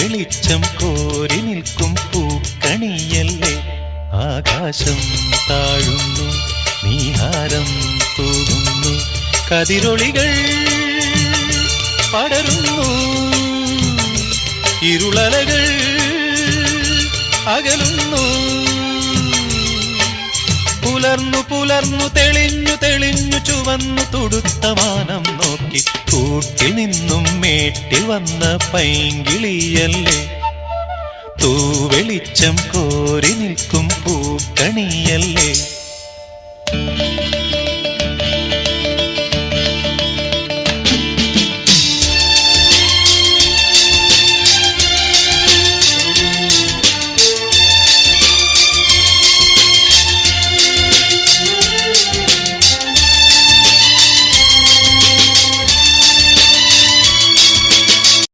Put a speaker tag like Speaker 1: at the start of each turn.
Speaker 1: വെളിച്ചം കോരി നിൽക്കും പൂക്കണിയല്ലേ. ആകാശം താഴുന്നു, നീഹാരം തൂകുന്നു, കതിരൊളികൾ പടരുന്നു, ഇരുളലകൾ അകലുന്നു. പുലർന്നു പുലർന്നു തെളിഞ്ഞു തെളിഞ്ഞു ചുവന്നു തുടുത്ത മാനം നോക്കി കൂട്ടിൽ നിന്നും മേട്ടിൽ വന്ന പൈങ്കിളിയല്ലേ. തൂവെളിച്ചം കോരി നിൽക്കും പൂക്കണിയല്ലേ.